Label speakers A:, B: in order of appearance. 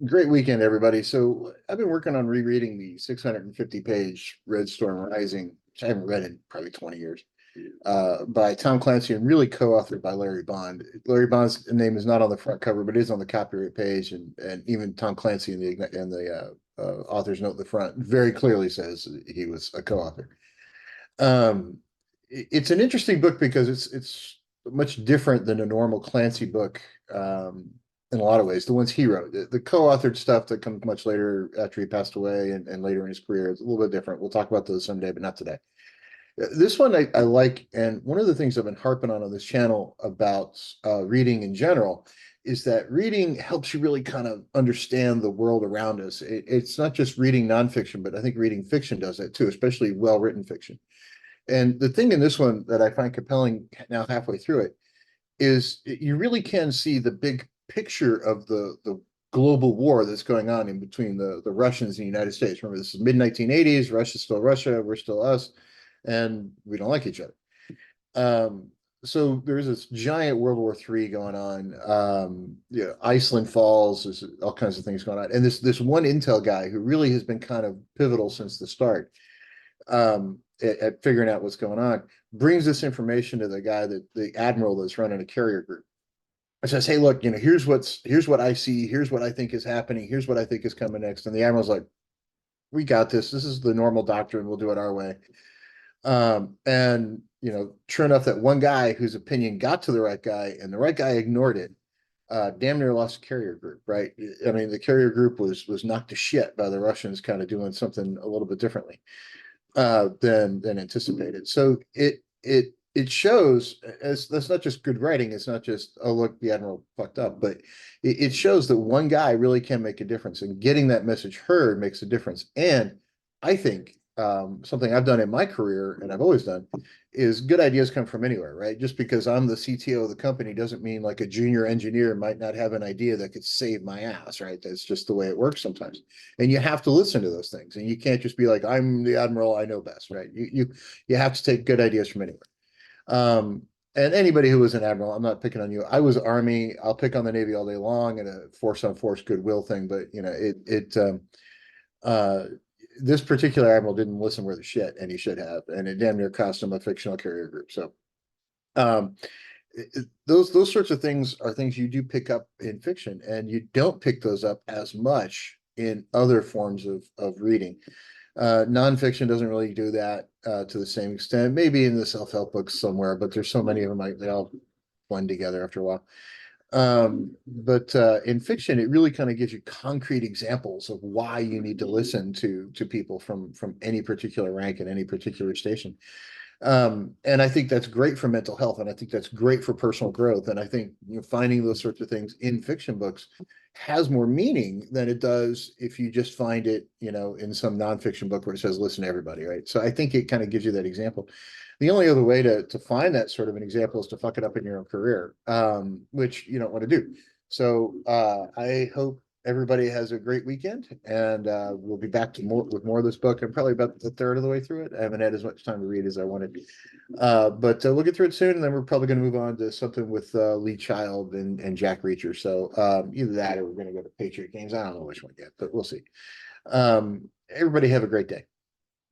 A: Great weekend, everybody. So I've been working on rereading the 650-page Red Storm Rising, which I haven't read in probably 20 years, by Tom Clancy and really co-authored by Larry Bond. Larry Bond's name is not on the front cover, but is on the copyright page, and even Tom Clancy in the author's note in the front very clearly says he was a co-author. Um, it's an interesting book because it's much different than a normal Clancy book in a lot of ways. The ones he wrote, the co-authored stuff that comes much later after he passed away and later in his career is a little bit different. We'll talk about those someday, but not today. This one I like, and one of the things I've been harping on this channel about reading in general is that reading helps you really kind of understand the world around us. It's not just reading nonfiction, but I think reading fiction does that too, especially well-written fiction. And the thing in this one that I find compelling now halfway through it is you really can see the big picture of the global war that's going on in between the Russians and the United States. Remember, this is mid 1980s. Russia's still Russia. We're still us, and we don't like each other. Um, so there's this giant World War III going on. Iceland falls. There's all kinds of things going on, and this one intel guy who really has been kind of pivotal since the start at figuring out what's going on, brings this information to the guy that the admiral that's running a carrier group. It says, "Hey, look, here's what I see. Here's what I think is happening. Here's what I think is coming next." And the admiral's like, "We got this. This is the normal doctrine. We'll do it our way." And sure enough, that one guy whose opinion got to the right guy, and the right guy ignored it. Damn near lost the carrier group, right? I mean, the carrier group was knocked to shit by the Russians, kind of doing something a little bit differently than anticipated. So it shows as that's not just good writing. It's not just, oh look, the admiral fucked up, but it shows that one guy really can make a difference, and getting that message heard makes a difference. And I think something I've done in my career, and I've always done, is good ideas come from anywhere, right? Just because I'm the CTO of the company doesn't mean like a junior engineer might not have an idea that could save my ass, right? That's just the way it works sometimes. And you have to listen to those things. And you can't just be like, I'm the admiral, I know best, right? You have to take good ideas from anywhere. Um, and anybody who was an admiral, I'm not picking on you. I was Army. I'll pick on the Navy all day long and a force on force goodwill thing, but uh this particular admiral didn't listen worth a shit, and he should have, and it damn near cost him a fictional carrier group. So um those sorts of things are things you do pick up in fiction, and you don't pick those up as much in other forms of reading. Nonfiction doesn't really do that to the same extent. Maybe in the self-help books somewhere, but there's so many of them, they all blend together after a while. But in fiction, it really kind of gives you concrete examples of why you need to listen to people from any particular rank and any particular station. And I think that's great for mental health, and I think that's great for personal growth. And I think finding those sorts of things in fiction books has more meaning than it does if you just find it, in some nonfiction book where it says listen to everybody, right? So I think it kind of gives you that example. The only other way to find that sort of an example is to fuck it up in your own career, which you don't want to do. So I hope everybody has a great weekend, and we'll be back to more of this book. I'm probably about the third of the way through it. I haven't had as much time to read as I wanted, but we'll get through it soon, and then we're probably going to move on to something with Lee Child and Jack Reacher. So either that, or we're going to go to Patriot Games. I don't know which one yet, but we'll see. Everybody have a great day.